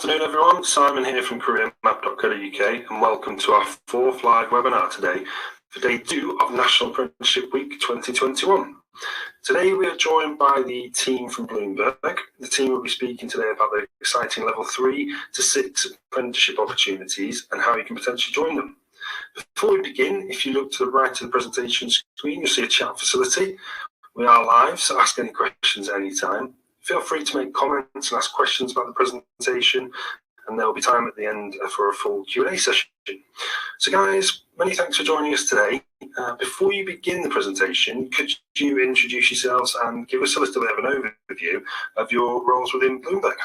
Afternoon everyone, Simon here from careermap.co.uk and welcome to our fourth live webinar today for day 2 of National Apprenticeship Week 2021. Today we are joined by the team from Bloomberg. The team will be speaking today about the exciting level 3 to 6 apprenticeship opportunities and how you can potentially join them. Before we begin, if you look to the right of the presentation screen, you'll see a chat facility. We are live, so ask any questions at any time. Feel free to make comments and ask questions about the presentation, and there will be time at the end for a full Q&A session. So guys, many thanks for joining us today. Before you begin the presentation, could you introduce yourselves and give us a little bit of an overview of your roles within Bloomberg?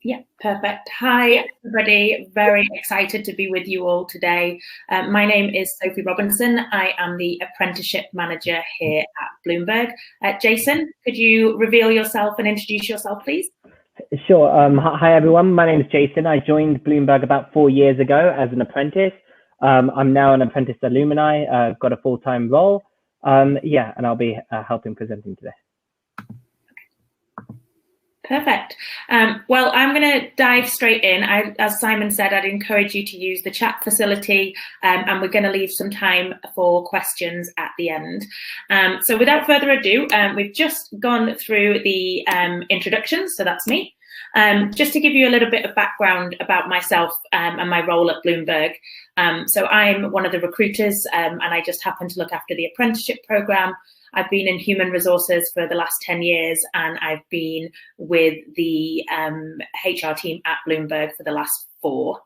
Yeah, perfect. Hi, everybody. Very excited to be with you all today. My name is Sophie Robinson. I am the Apprenticeship Manager here at Bloomberg. Jason, could you reveal yourself and introduce yourself, please? Sure. Hi, everyone. My name is Jason. I joined Bloomberg about 4 years ago as an apprentice. I'm now an apprentice alumni. I've got a full-time role. And I'll be helping presenting today. Perfect. Well, I'm going to dive straight in. As Simon said, I'd encourage you to use the chat facility, and we're going to leave some time for questions at the end. So without further ado, we've just gone through the introductions, so that's me. Just to give you a little bit of background about myself and my role at Bloomberg. So I'm one of the recruiters, and I just happen to look after the apprenticeship program. I've been in human resources for the last 10 years, and I've been with the HR team at Bloomberg for the last 4.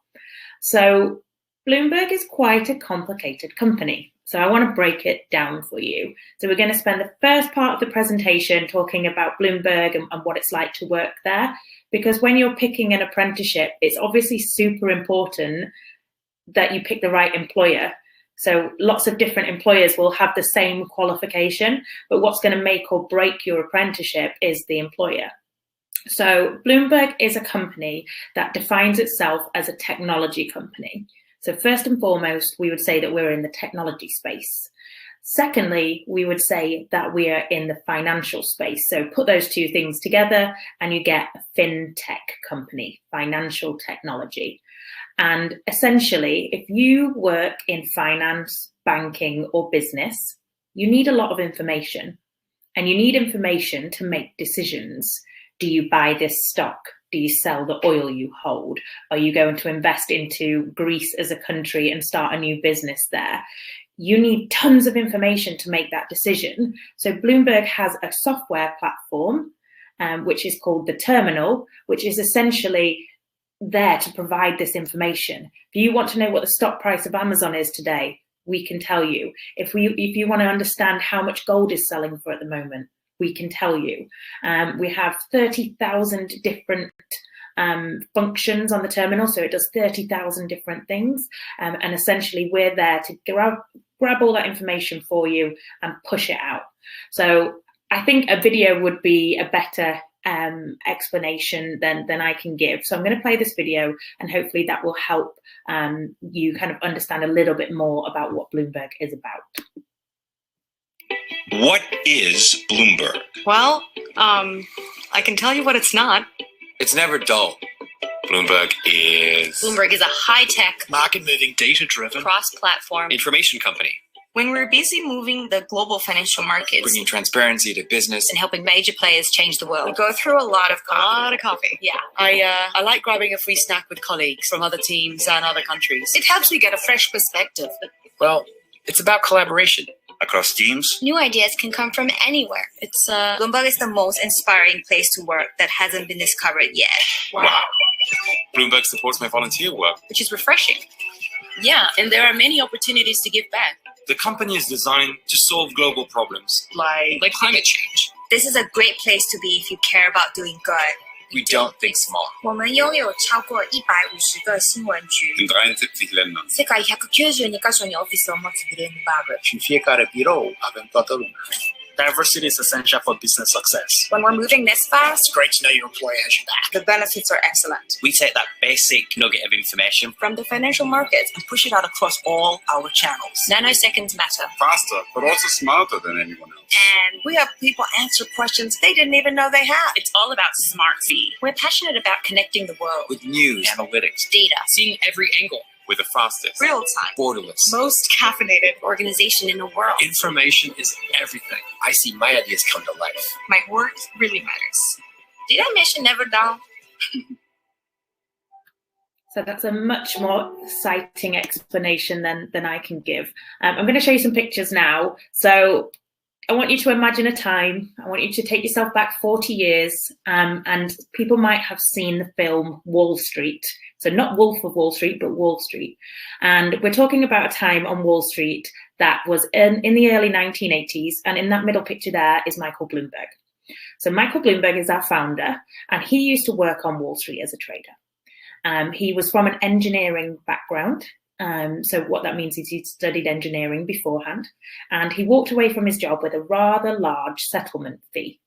So Bloomberg is quite a complicated company. So I want to break it down for you. So we're going to spend the first part of the presentation talking about Bloomberg and what it's like to work there. Because when you're picking an apprenticeship, it's obviously super important that you pick the right employer. So lots of different employers will have the same qualification, but what's going to make or break your apprenticeship is the employer. So Bloomberg is a company that defines itself as a technology company. So first and foremost, we would say that we're in the technology space. Secondly, we would say that we are in the financial space. So put those two things together and you get a fintech company, financial technology. And essentially, if you work in finance, banking, or business, you need a lot of information. And you need information to make decisions. Do you buy this stock? Do you sell the oil you hold? Are you going to invest into Greece as a country and start a new business there? You need tons of information to make that decision. So Bloomberg has a software platform, which is called the Terminal, which is essentially there to provide this information. If you want to know what the stock price of Amazon is today, we can tell you. If you want to understand how much gold is selling for at the moment, we can tell you. We have 30,000 different functions on the terminal, so it does 30,000 different things. And essentially, we're there to grab all that information for you and push it out. So I think a video would be a better explanation than I can give. So I'm going to play this video and hopefully that will help you kind of understand a little bit more about what Bloomberg is about. What is Bloomberg? Well, I can tell you what it's not. It's never dull. Bloomberg is a high-tech, market-moving, data-driven, cross-platform information company. When we're busy moving the global financial markets, Bringing transparency to business and helping major players change the world, we go through a lot of coffee. Yeah. I like grabbing a free snack with colleagues from other teams and other countries. It helps me get a fresh perspective. Well, it's about collaboration across teams. New ideas can come from anywhere. Bloomberg is the most inspiring place to work that hasn't been discovered yet. Wow. Bloomberg supports my volunteer work, which is refreshing. Yeah, and there are many opportunities to give back. The company is designed to solve global problems, like climate change. This is a great place to be if you care about doing good. We don't think small. 我们拥有超过150个新闻局。In 93 länder. 世界192個所のオフィスを持つグルームバーグ。去fiecare birou avem toată lumea. Diversity is essential for business success. When we're moving this fast, It's great to know your employer has your back. The benefits are excellent. We take that basic nugget of information from the financial markets, and push it out across all our channels. nanoseconds matter. Faster, but also smarter than anyone else. And we have people answer questions they didn't even know they had. It's all about smart feed. We're passionate about connecting the world With news, analytics, data, Seeing every angle. With the fastest, real time, borderless. Most caffeinated. organization in the world. Information is everything. I see my ideas come to life. My work really matters. Did I mention never dull? So that's a much more exciting explanation than I can give. I'm going to show you some pictures now. So I want you to imagine a time. I want you to take yourself back 40 years, and people might have seen the film Wall Street. So not Wolf of Wall Street, but Wall Street. And we're talking about a time on Wall Street that was in the early 1980s. And in that middle picture there is Michael Bloomberg. So Michael Bloomberg is our founder, and he used to work on Wall Street as a trader. He was from an engineering background. So what that means is he'd studied engineering beforehand, and he walked away from his job with a rather large settlement fee.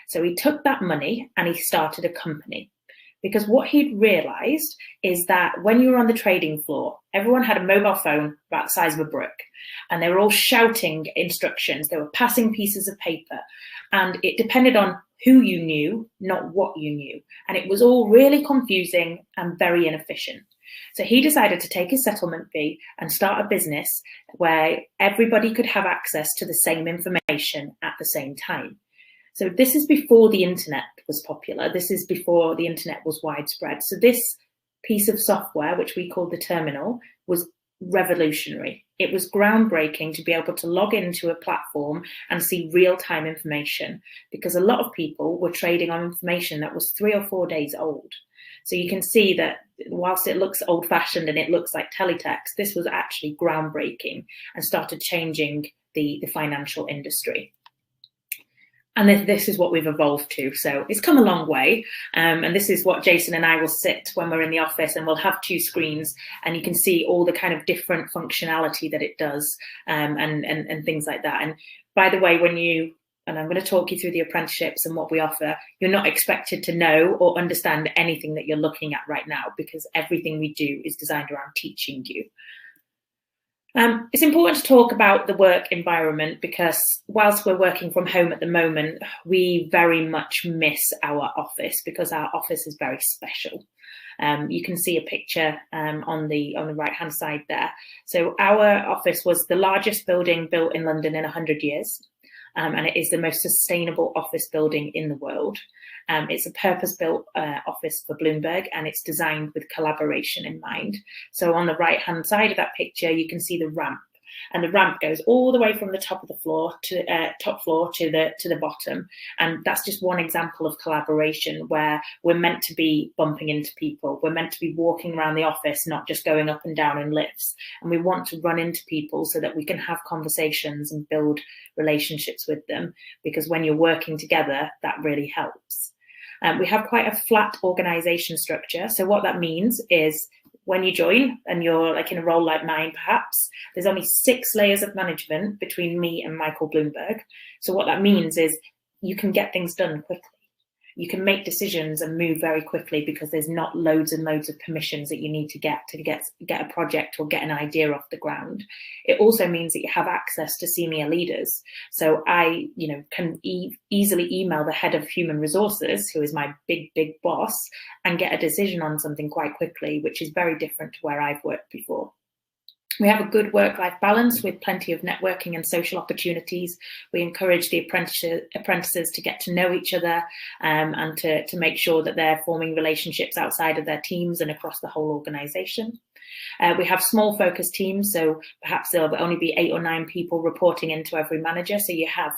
So he took that money and he started a company, because what he'd realized is that when you were on the trading floor, everyone had a mobile phone about the size of a brick, and they were all shouting instructions. They were passing pieces of paper, and it depended on who you knew, not what you knew. And it was all really confusing and very inefficient. So he decided to take his settlement fee and start a business where everybody could have access to the same information at the same time. So this is before the internet was popular. This is before the internet was widespread. So this piece of software, which we call the terminal, was revolutionary. It was groundbreaking to be able to log into a platform and see real-time information, because a lot of people were trading on information that was 3 or 4 days old. So you can see that whilst it looks old-fashioned and it looks like teletext, this was actually groundbreaking and started changing the financial industry. And this is what we've evolved to. So it's come a long way. And this is what Jason and I will sit when we're in the office, and we'll have 2 screens, and you can see all the kind of different functionality that it does, and things like that. And by the way, and I'm going to talk you through the apprenticeships and what we offer, you're not expected to know or understand anything that you're looking at right now, because everything we do is designed around teaching you. It's important to talk about the work environment, because whilst we're working from home at the moment, we very much miss our office, because our office is very special. You can see a picture on the right hand side there. So our office was the largest building built in London in 100 years. And it is the most sustainable office building in the world. It's a purpose-built office for Bloomberg, and it's designed with collaboration in mind. So on the right-hand side of that picture, you can see the ramp, and the ramp goes all the way from the top of the floor to top floor to the bottom. And that's just one example of collaboration, where we're meant to be bumping into people. We're meant to be walking around the office, not just going up and down in lifts. And we want to run into people so that we can have conversations and build relationships with them, because when you're working together, that really helps. We have quite a flat organization structure. So what that means is, when you join and you're like in a role like mine, perhaps, there's only 6 layers of management between me and Michael Bloomberg. So what that means is you can get things done quickly. You can make decisions and move very quickly, because there's not loads and loads of permissions that you need to get a project or get an idea off the ground. It also means that you have access to senior leaders. So I, can easily email the head of human resources, who is my big boss, and get a decision on something quite quickly, which is very different to where I've worked before. We have a good work-life balance with plenty of networking and social opportunities. We encourage the apprentices to get to know each other, and to make sure that they're forming relationships outside of their teams and across the whole organisation. We have small focused teams, so perhaps there'll only be 8 or 9 people reporting into every manager, so you have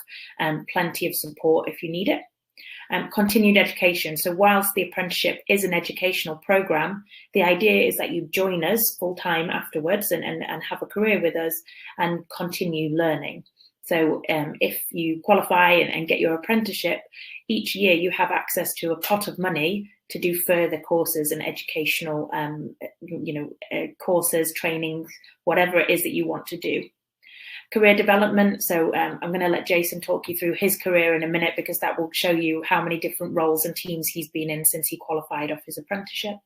plenty of support if you need it. Continued education. So whilst the apprenticeship is an educational program, the idea is that you join us full time afterwards and have a career with us and continue learning. So if you qualify and get your apprenticeship, each year you have access to a pot of money to do further courses and educational courses, trainings, whatever it is that you want to do. career development. So I'm going to let Jason talk you through his career in a minute, because that will show you how many different roles and teams he's been in since he qualified off his apprenticeship.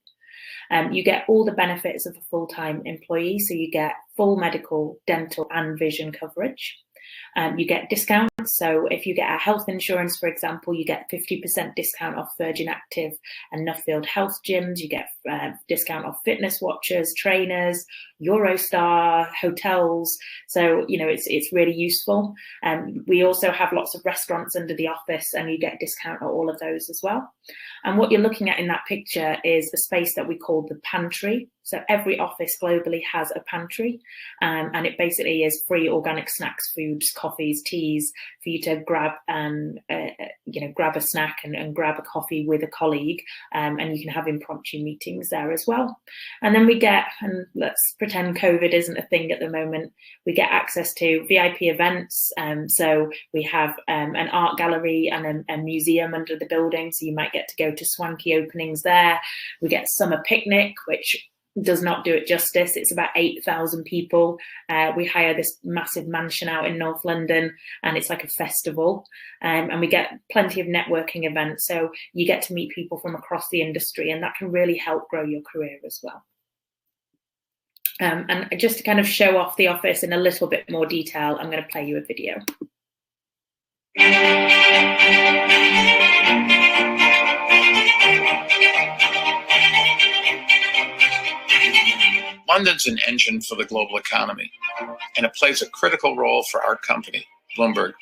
You get all the benefits of a full-time employee. So you get full medical, dental and vision coverage. You get discounts. So if you get a health insurance, for example, you get 50% discount off Virgin Active and Nuffield Health gyms. You get discount off fitness watchers, trainers, Eurostar, hotels. So, you know, it's really useful. We also have lots of restaurants under the office, and you get discount on all of those as well. And what you're looking at in that picture is a space that we call the Pantry. So every office globally has a pantry, and it basically is free organic snacks, foods, coffees, teas for you to grab, grab a snack and grab a coffee with a colleague, and you can have impromptu meetings there as well. And then we get, and let's pretend COVID isn't a thing at the moment, we get access to VIP events. So we have an art gallery and a museum under the building, so you might get to go to swanky openings there. We get summer picnic, which does not do it justice. It's about 8,000 people. We hire this massive mansion out in North London, and it's like a festival. And we get plenty of networking events. So you get to meet people from across the industry, and that can really help grow your career as well. And just to kind of show off the office in a little bit more detail, I'm going to play you a video. London's an engine for the global economy, and it plays a critical role for our company, Bloomberg.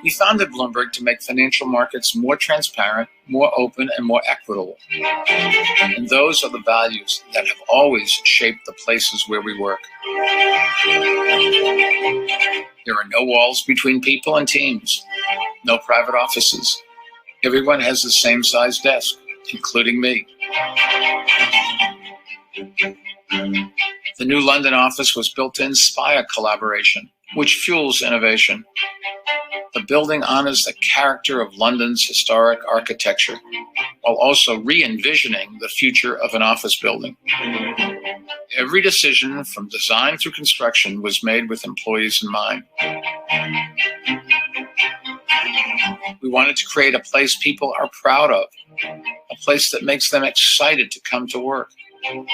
We founded Bloomberg to make financial markets more transparent, more open, and more equitable. And those are the values that have always shaped the places where we work. There are no walls between people and teams, no private offices. Everyone has the same size desk, including me. The new London office was built to inspire collaboration, which fuels innovation. The building honors the character of London's historic architecture, while also re-envisioning the future of an office building. Every decision, from design through construction, was made with employees in mind. We wanted to create a place people are proud of, a place that makes them excited to come to work. The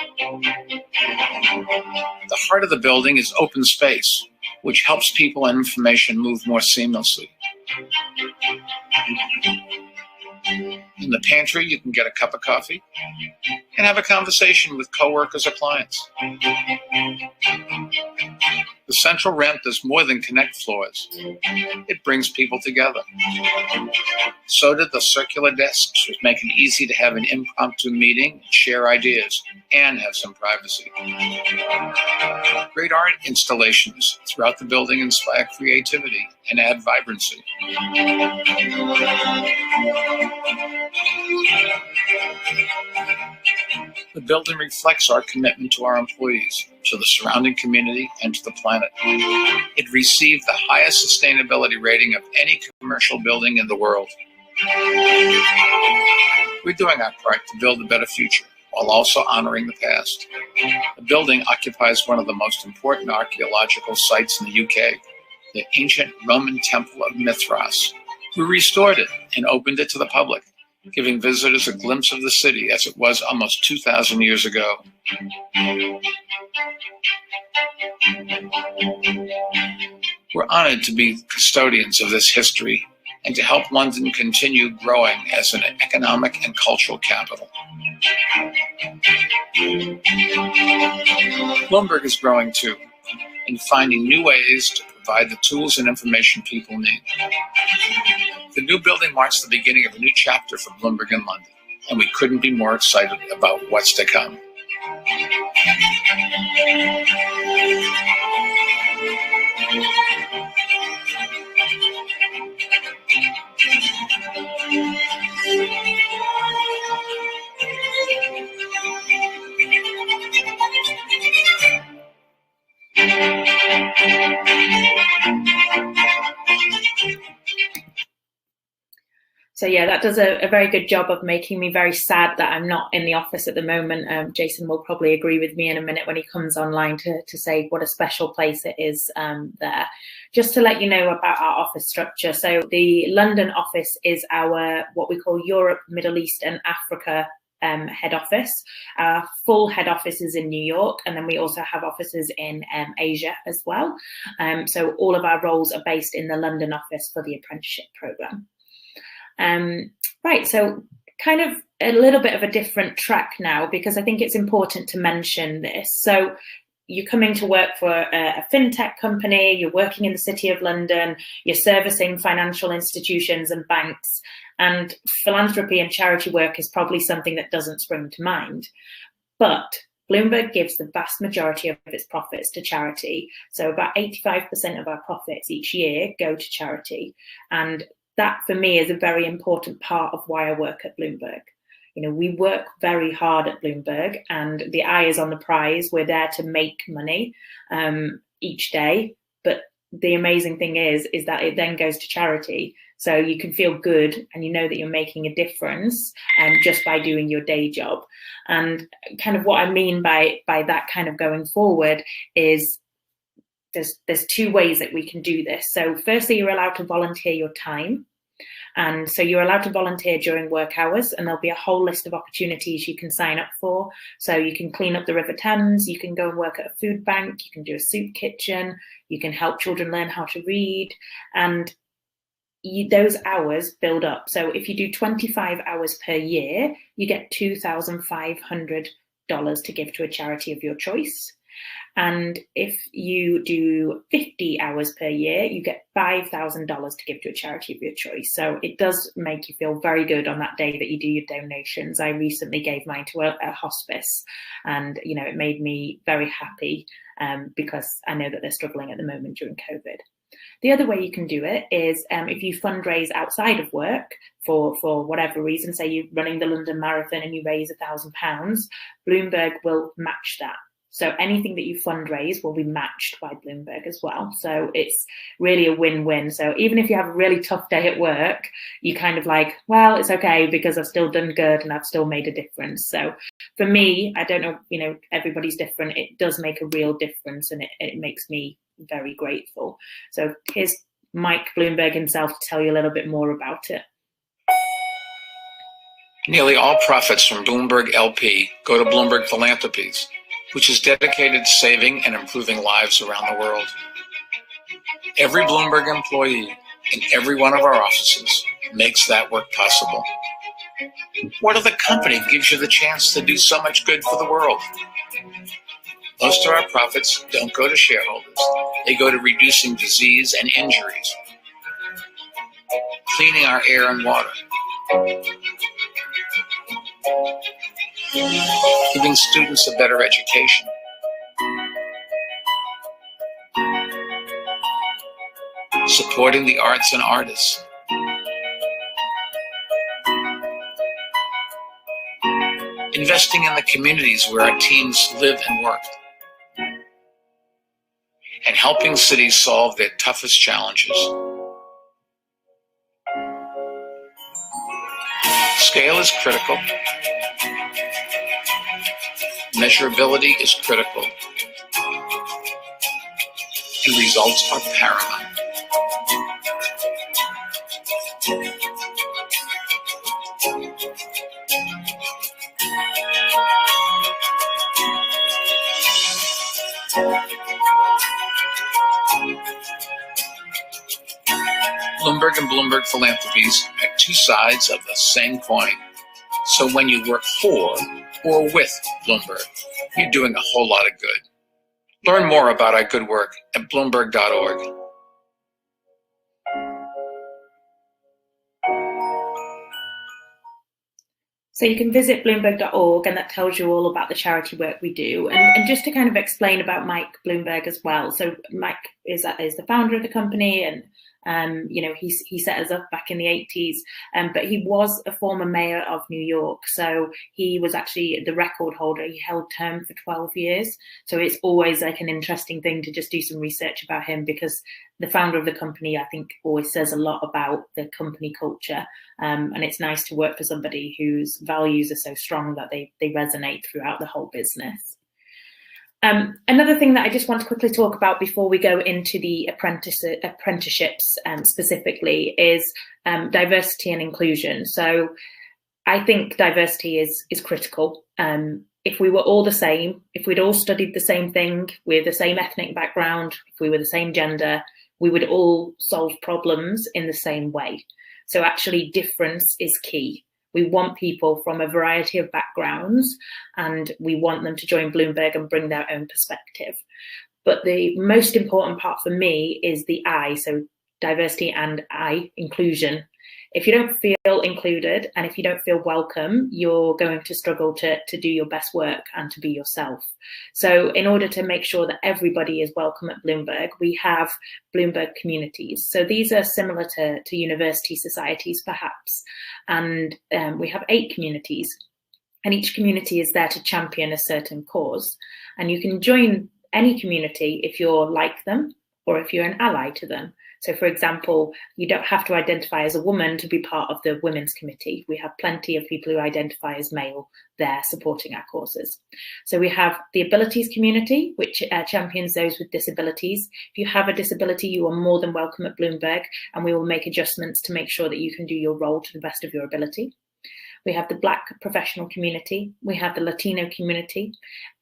heart of the building is open space, which helps people and information move more seamlessly. In the pantry, you can get a cup of coffee and have a conversation with coworkers or clients. The central ramp does more than connect floors. It brings people together. So did the circular desks, which make it easy to have an impromptu meeting, share ideas, and have some privacy. Great art installations throughout the building inspire creativity and add vibrancy. The building reflects our commitment to our employees, to the surrounding community, and to the planet. It received the highest sustainability rating of any commercial building in the world. We're doing our part to build a better future, while also honoring the past. The building occupies one of the most important archaeological sites in the UK, the ancient Roman Temple of Mithras. We restored it and opened it to the public, giving visitors a glimpse of the city as it was almost 2,000 years ago. We're honored to be custodians of this history and to help London continue growing as an economic and cultural capital. Bloomberg is growing too, and finding new ways to provide the tools and information people need. The new building marks the beginning of a new chapter for Bloomberg in London, and we couldn't be more excited about what's to come. So yeah, that does a very good job of making me very sad that I'm not in the office at the moment. Jason will probably agree with me in a minute when he comes online to say what a special place it is there. Just to let you know about our office structure. So the London office is our, what we call Europe, Middle East and Africa head office. Our full head office is in New York, and then we also have offices in Asia as well. So all of our roles are based in the London office for the apprenticeship programme. Right, so kind of a little bit of a different track now, because I think it's important to mention this. So you're coming to work for a fintech company, you're working in the City of London, you're servicing financial institutions and banks, and philanthropy and charity work is probably something that doesn't spring to mind. But Bloomberg gives the vast majority of its profits to charity. So about 85% of our profits each year go to charity. And that for me is a very important part of why I work at Bloomberg. You know, we work very hard at Bloomberg, and the eye is on the prize. We're there to make money each day. But the amazing thing is that it then goes to charity. So you can feel good and you know that you're making a difference just by doing your day job. And kind of what I mean by that kind of going forward is there's two ways that we can do this. So firstly, you're allowed to volunteer your time. And so you're allowed to volunteer during work hours, and there'll be a whole list of opportunities you can sign up for. So you can clean up the River Thames, you can go and work at a food bank, you can do a soup kitchen, you can help children learn how to read, and those hours build up. So if you do 25 hours per year, you get $2,500 to give to a charity of your choice. And if you do 50 hours per year, you get $5,000 to give to a charity of your choice. So it does make you feel very good on that day that you do your donations. I recently gave mine to a hospice, and you know, it made me very happy because I know that they're struggling at the moment during COVID. The other way you can do it is if you fundraise outside of work for whatever reason, say you're running the London Marathon and you raise £1,000, Bloomberg will match that. So anything that you fundraise will be matched by Bloomberg as well. So it's really a win-win. So even if you have a really tough day at work, you kind of like, well, it's okay because I've still done good and I've still made a difference. So for me, I don't know, you know, everybody's different. It does make a real difference, and it makes me very grateful. So here's Mike Bloomberg himself to tell you a little bit more about it. Nearly all profits from Bloomberg LP go to Bloomberg Philanthropies, which is dedicated to saving and improving lives around the world. Every Bloomberg employee in every one of our offices makes that work possible. What other company gives you the chance to do so much good for the world? Most of our profits don't go to shareholders. They go to reducing disease and injuries, cleaning our air and water, giving students a better education, supporting the arts and artists, investing in the communities where our teams live and work, and helping cities solve their toughest challenges. Scale is critical. Measurability is critical. And results are paramount. Bloomberg and Bloomberg Philanthropies are two sides of the same coin. So when you work for or with Bloomberg, you're doing a whole lot of good. Learn more about our good work at Bloomberg.org. So you can visit Bloomberg.org, and that tells you all about the charity work we do. And just to kind of explain about Mike Bloomberg as well. So Mike is the founder of the company, and he set us up back in the 80s, but he was a former mayor of New York, so he was actually the record holder. He held term for 12 years, so it's always like an interesting thing to just do some research about him, because the founder of the company, I think, always says a lot about the company culture, and it's nice to work for somebody whose values are so strong that they resonate throughout the whole business. Another thing that I just want to quickly talk about before we go into the apprenticeships specifically is diversity and inclusion. So I think diversity is critical. If we were all the same, if we'd all studied the same thing with the same ethnic background, if we were the same gender, we would all solve problems in the same way. So actually difference is key. We want people from a variety of backgrounds, and we want them to join Bloomberg and bring their own perspective. But the most important part for me is the I, so diversity and I, inclusion. If you don't feel included and if you don't feel welcome, you're going to struggle to do your best work and to be yourself. So in order to make sure that everybody is welcome at Bloomberg, we have Bloomberg Communities. So these are similar to university societies, perhaps. And we have 8 communities. And each community is there to champion a certain cause. And you can join any community if you're like them or if you're an ally to them. So, for example, you don't have to identify as a woman to be part of the Women's Committee. We have plenty of people who identify as male there supporting our causes. So we have the Abilities Community, which champions those with disabilities. If you have a disability, you are more than welcome at Bloomberg, and we will make adjustments to make sure that you can do your role to the best of your ability. We have the Black professional community. We have the Latino community,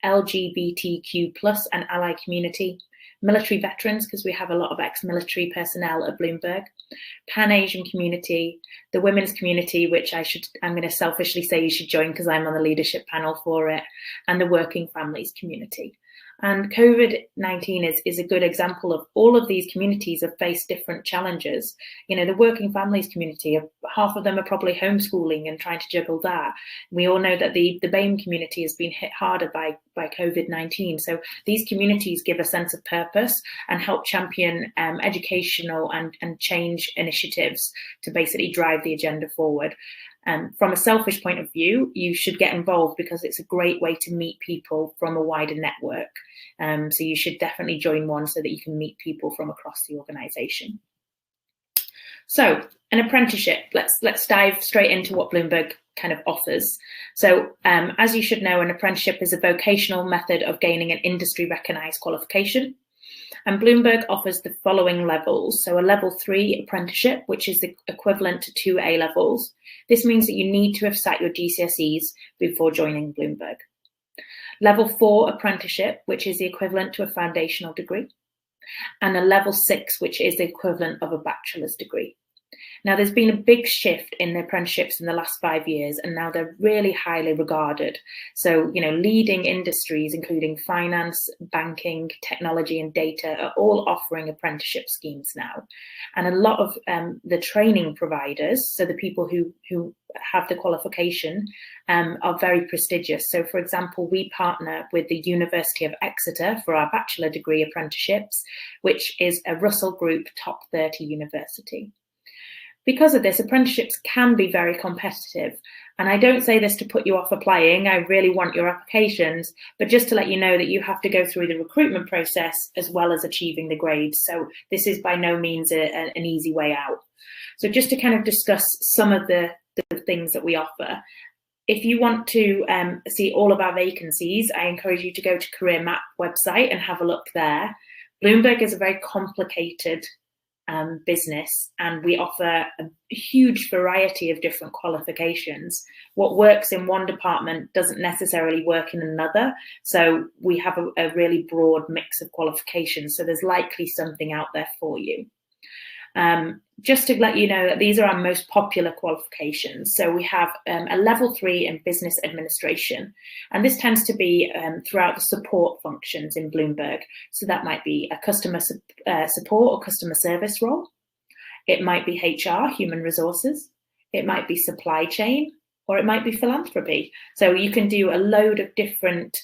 LGBTQ+ and ally community, military veterans, because we have a lot of ex-military personnel at Bloomberg, Pan-Asian community, the women's community, which I'm going to selfishly say you should join because I'm on the leadership panel for it, and the working families community. And COVID-19 is a good example of all of these communities have faced different challenges. You know, the working families community, half of them are probably homeschooling and trying to juggle that. We all know that the BAME community has been hit harder by COVID-19. So these communities give a sense of purpose and help champion educational and change initiatives to basically drive the agenda forward. From a selfish point of view, you should get involved because it's a great way to meet people from a wider network. So you should definitely join one so that you can meet people from across the organisation. So an apprenticeship, let's dive straight into what Bloomberg kind of offers. So as you should know, an apprenticeship is a vocational method of gaining an industry recognised qualification. And Bloomberg offers the following levels. So a level 3 apprenticeship, which is the equivalent to 2 A levels. This means that you need to have sat your GCSEs before joining Bloomberg. Level 4 apprenticeship, which is the equivalent to a foundational degree. And a level 6, which is the equivalent of a bachelor's degree. Now, there's been a big shift in the apprenticeships in the last 5 years, and now they're really highly regarded. So, you know, leading industries, including finance, banking, technology, and data, are all offering apprenticeship schemes now. And a lot of the training providers, so the people who have the qualification, are very prestigious. So, for example, we partner with the University of Exeter for our bachelor degree apprenticeships, which is a Russell Group top 30 university. Because of this, apprenticeships can be very competitive. And I don't say this to put you off applying. I really want your applications, but just to let you know that you have to go through the recruitment process as well as achieving the grades. So this is by no means an easy way out. So just to kind of discuss some of the things that we offer. If you want to see all of our vacancies, I encourage you to go to Career Map website and have a look there. Bloomberg is a very complicated business, and we offer a huge variety of different qualifications. What works in one department doesn't necessarily work in another, so we have a really broad mix of qualifications, so there's likely something out there for you. Just to let you know that these are our most popular qualifications. So we have a level 3 in business administration, and this tends to be throughout the support functions in Bloomberg. So that might be a customer support or customer service role. It might be HR, human resources. It might be supply chain, or it might be philanthropy. So you can do a load of different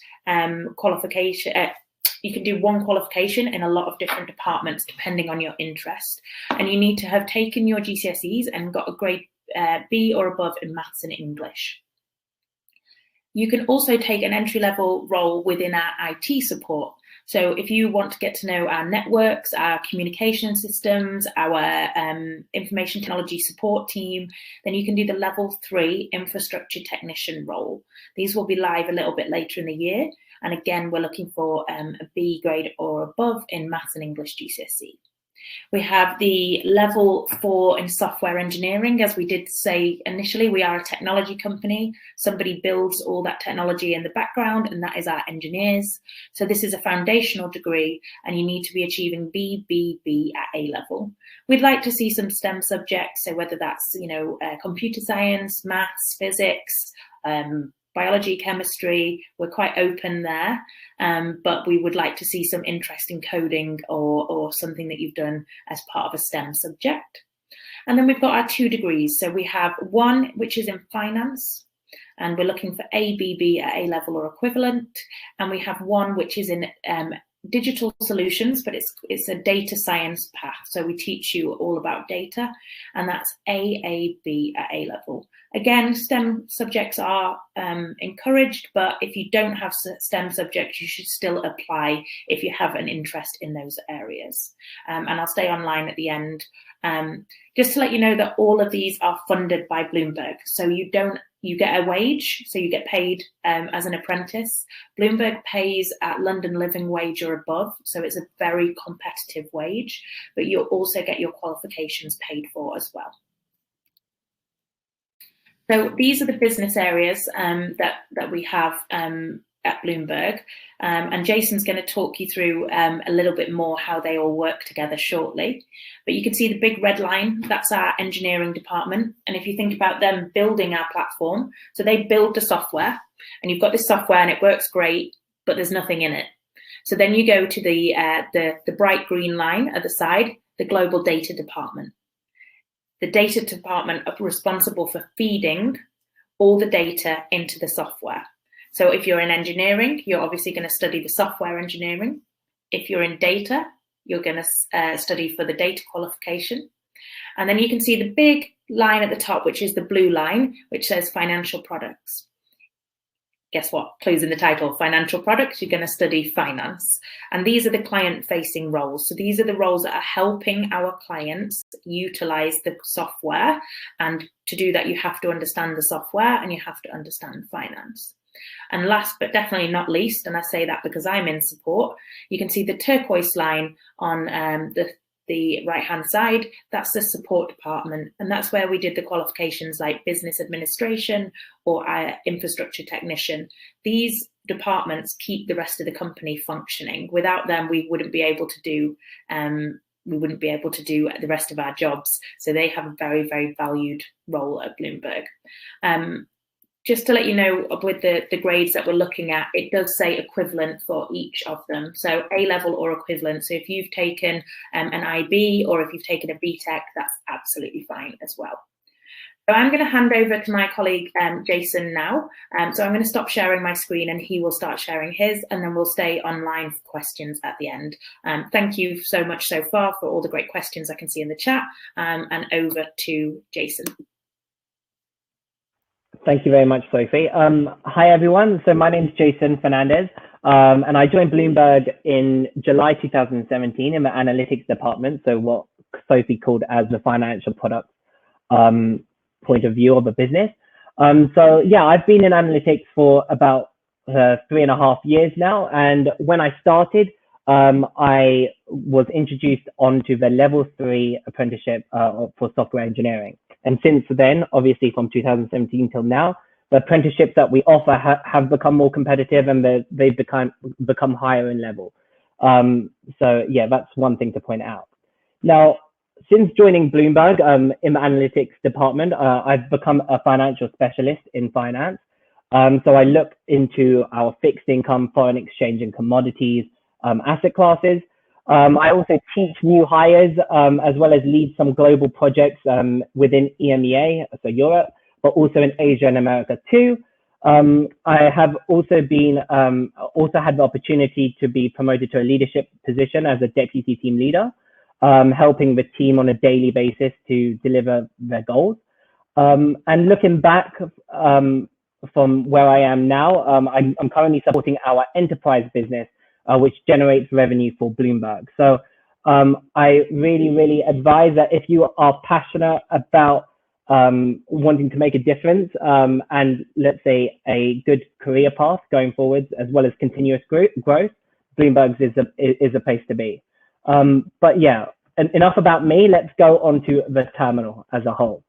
you can do one qualification in a lot of different departments depending on your interest. And you need to have taken your GCSEs and got a grade B or above in maths and English. You can also take an entry-level role within our IT support. So if you want to get to know our networks, our communication systems, our information technology support team, then you can do the level 3 infrastructure technician role. These will be live a little bit later in the year. And again, we're looking for a B grade or above in maths and English GCSE. We have the level 4 in software engineering. As we did say initially, we are a technology company. Somebody builds all that technology in the background, and that is our engineers. So this is a foundational degree, and you need to be achieving B at A level. We'd like to see some STEM subjects, so whether that's computer science, maths, physics, biology, chemistry, we're quite open there, but we would like to see some interest in coding or something that you've done as part of a STEM subject. And then we've got our 2 degrees. So we have one which is in finance, and we're looking for ABB at A level or equivalent. And we have one which is in digital solutions, but it's a data science path. So we teach you all about data, and that's AAB at A level. Again, STEM subjects are encouraged, but if you don't have STEM subjects, you should still apply if you have an interest in those areas. And I'll stay online at the end. Just to let you know that all of these are funded by Bloomberg. So you get a wage, so you get paid as an apprentice. Bloomberg pays at London living wage or above, so it's a very competitive wage, but you'll also get your qualifications paid for as well. So these are the business areas that we have at Bloomberg, and Jason's going to talk you through a little bit more how they all work together shortly. But you can see the big red line, that's our engineering department. And if you think about them building our platform, so they build the software, and you've got this software and it works great, but there's nothing in it. So then you go to the bright green line at the side, the global data department. The data department are responsible for feeding all the data into the software. So if you're in engineering, you're obviously going to study the software engineering. If you're in data, you're going to study for the data qualification. And then you can see the big line at the top, which is the blue line, which says financial products. Guess what? Clues in the title, financial products, you're going to study finance. And these are the client-facing roles. So these are the roles that are helping our clients utilize the software. And to do that, you have to understand the software and you have to understand finance. And last but definitely not least, and I say that because I'm in support, you can see the turquoise line on the right-hand side. That's the support department, and that's where we did the qualifications like business administration or infrastructure technician. These departments keep the rest of the company functioning. Without them, we wouldn't be able to do the rest of our jobs. So they have a very, very valued role at Bloomberg. Just to let you know, with the grades that we're looking at, it does say equivalent for each of them. So A level or equivalent. So if you've taken an IB or if you've taken a BTEC, that's absolutely fine as well. So I'm going to hand over to my colleague, Jason, now. So I'm going to stop sharing my screen and he will start sharing his, and then we'll stay online for questions at the end. Thank you so much so far for all the great questions I can see in the chat, and over to Jason. Thank you very much, Sophie. Hi, everyone. So my name is Jason Fernandez, and I joined Bloomberg in July 2017 in the analytics department, so what Sophie called as the financial product point of view of a business. So yeah, I've been in analytics for about 3.5 years now, and when I started, I was introduced onto the level 3 apprenticeship for software engineering. And since then, obviously from 2017 till now, the apprenticeships that we offer have become more competitive, and they've become higher in level. So yeah, that's one thing to point out. Now, since joining Bloomberg in the analytics department, I've become a financial specialist in finance. So I look into our fixed income, foreign exchange and commodities asset classes. I also teach new hires as well as lead some global projects within EMEA, so Europe, but also in Asia and America too. I have also been also had the opportunity to be promoted to a leadership position as a deputy team leader, helping the team on a daily basis to deliver their goals. And looking back from where I am now, I'm currently supporting our enterprise business, which generates revenue for Bloomberg. So I really advise that if you are passionate about wanting to make a difference and let's say a good career path going forwards, as well as continuous growth, Bloomberg's is a place to be. But yeah, enough about me. Let's go on to the terminal as a whole.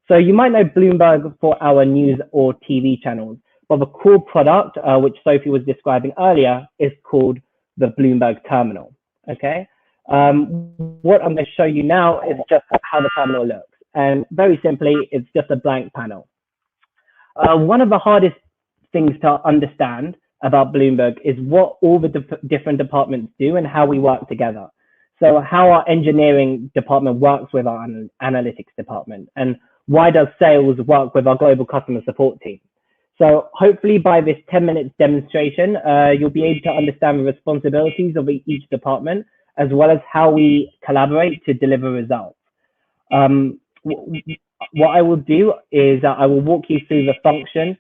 So you might know Bloomberg for our news or TV channels, but the core product, which Sophie was describing earlier, is called the Bloomberg terminal. Okay. What I'm going to show you now is just how the terminal looks. And very simply, it's just a blank panel. One of the hardest things to understand about Bloomberg is what all the different departments do and how we work together. So how our engineering department works with our analytics department, and why does sales work with our global customer support team. So hopefully by this 10 minutes demonstration, you'll be able to understand the responsibilities of each department, as well as how we collaborate to deliver results. What I will do is I will walk you through the function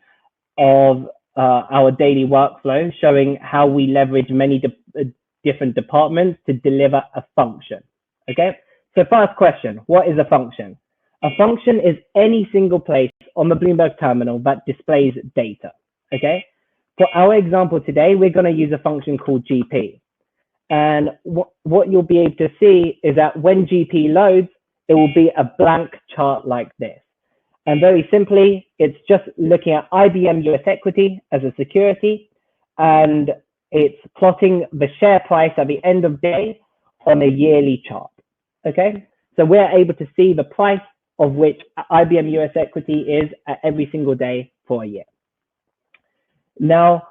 of our daily workflow, showing how we leverage many different departments to deliver a function. Okay, so first question, what is a function? A function is any single place on the Bloomberg terminal that displays data. Okay, for our example today, we're going to use a function called GP. And what you'll be able to see is that when GP loads, it will be a blank chart like this. And very simply, it's just looking at IBM US equity as a security, and it's plotting the share price at the end of day on a yearly chart. Okay, so we're able to see the price of which IBM US equity is at every single day for a year. Now,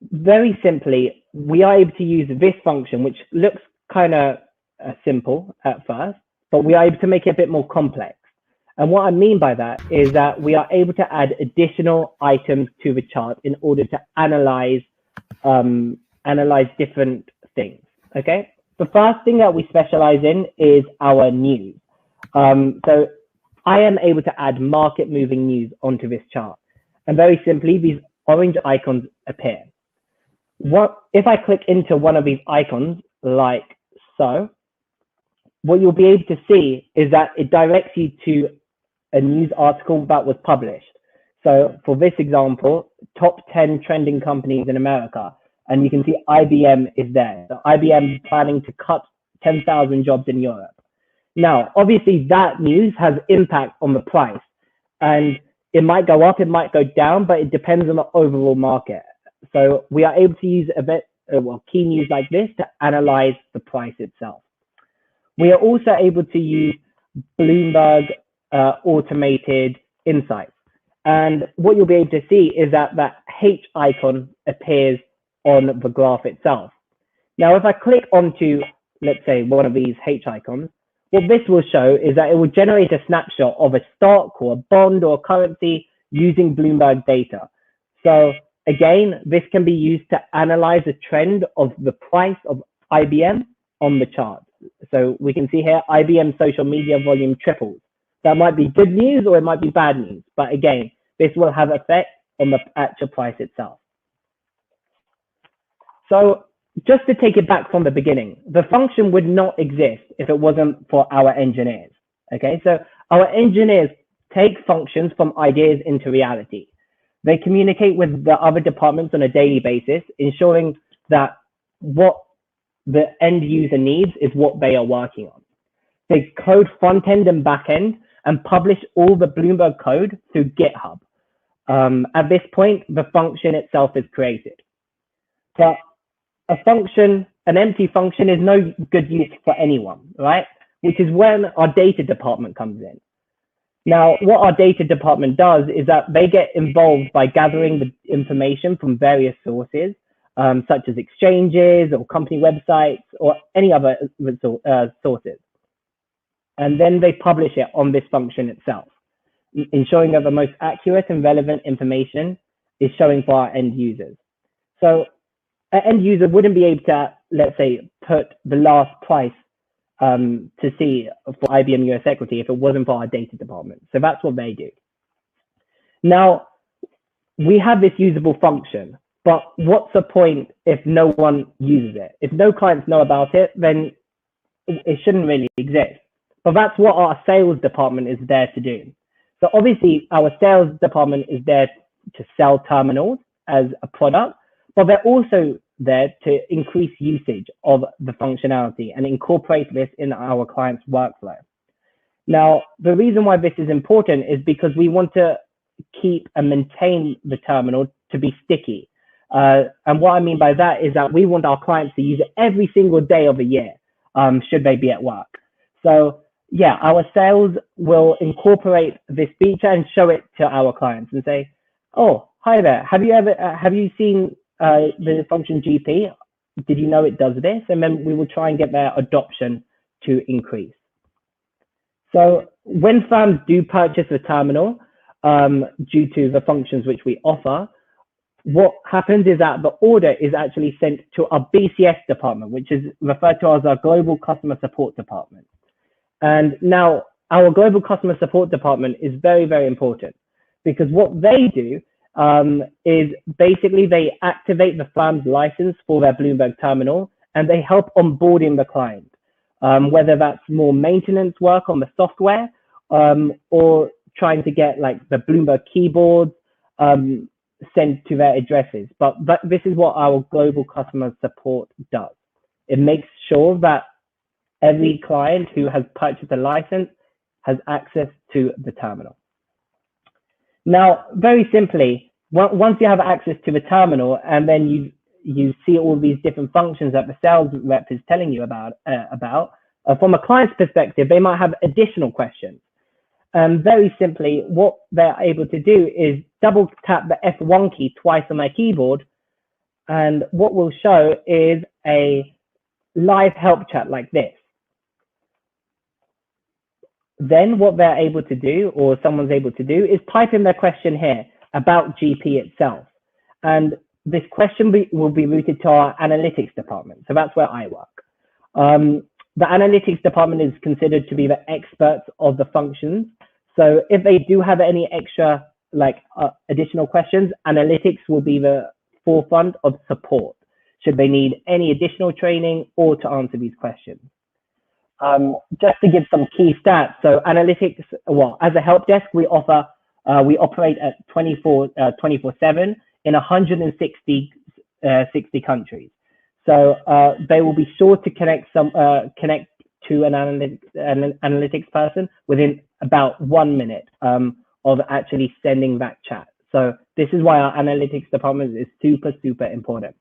very simply, we are able to use this function, which looks kind of simple at first, but we are able to make it a bit more complex. And what I mean by that is that we are able to add additional items to the chart in order to analyze different things. Okay, the first thing that we specialize in is our news. So I am able to add market moving news onto this chart, and very simply, these orange icons appear. If I click into one of these icons, like so, what you'll be able to see is that it directs you to a news article that was published. So for this example, top 10 trending companies in America, and you can see IBM is there. So IBM is planning to cut 10,000 jobs in Europe. Now, obviously that news has impact on the price, and it might go up, it might go down, but it depends on the overall market. So we are able to use key news like this to analyze the price itself. We are also able to use Bloomberg automated insights. And what you'll be able to see is that that H icon appears on the graph itself. Now, if I click onto, let's say, one of these H icons, what this will show is that it will generate a snapshot of a stock or a bond or a currency using Bloomberg data. So again, this can be used to analyze a trend of the price of IBM on the chart. So we can see here, IBM social media volume triples. That might be good news or it might be bad news. But again, this will have effect on the actual price itself. So just to take it back from the beginning, the function would not exist if it wasn't for our engineers. Okay, so our engineers take functions from ideas into reality. They communicate with the other departments on a daily basis, ensuring that what the end user needs is what they are working on. They code front end and back end and publish all the Bloomberg code through GitHub. At this point, the function itself is created. But a function, an empty function, is no good use for anyone, right? Which is when our data department comes in. Now, what our data department does is that they get involved by gathering the information from various sources, such as exchanges or company websites or any other sources. And then they publish it on this function itself. ensuring that the most accurate and relevant information is showing for our end users. So an end user wouldn't be able to, let's say, put the last price to see for IBM US equity if it wasn't for our data department. So that's what they do. Now, we have this usable function, but what's the point if no one uses it? If no clients know about it, then it shouldn't really exist. But that's what our sales department is there to do. So obviously our sales department is there to sell terminals as a product, but they're also there to increase usage of the functionality and incorporate this in our clients' workflow. Now, the reason why this is important is because we want to keep and maintain the terminal to be sticky. And what I mean by that is that we want our clients to use it every single day of the year, should they be at work. So yeah, our sales will incorporate this feature and show it to our clients and say, oh, hi there, have you seen the function GP? Did you know it does this? And then we will try and get their adoption to increase. So when firms do purchase a terminal, due to the functions which we offer, what happens is that the order is actually sent to our BCS department, which is referred to as our Global Customer Support Department. And now our Global Customer Support Department is very, very important because what they do is basically they activate the firm's license for their Bloomberg terminal and they help onboarding the client, whether that's more maintenance work on the software or trying to get like the Bloomberg keyboards sent to their addresses. But this is what our Global Customer Support does. It makes sure that every client who has purchased a license has access to the terminal. Now, very simply, once you have access to the terminal and then you see all these different functions that the sales rep is telling you about, from a client's perspective, they might have additional questions. Very simply, what they're able to do is double tap the F1 key twice on their keyboard. And what will show is a live help chat like this. Then what they're able to do, or someone's able to do, is type in their question here about GP itself. And this question will be routed to our analytics department. So that's where I work. The analytics department is considered to be the experts of the functions. So if they do have any extra additional questions, analytics will be the forefront of support should they need any additional training or to answer these questions. Just to give some key stats. So analytics, well, as a help desk, we operate at 24/7 in 160 countries. So they will be sure to connect to an analytics person within about 1 minute of actually sending that chat. So this is why our analytics department is super, super important.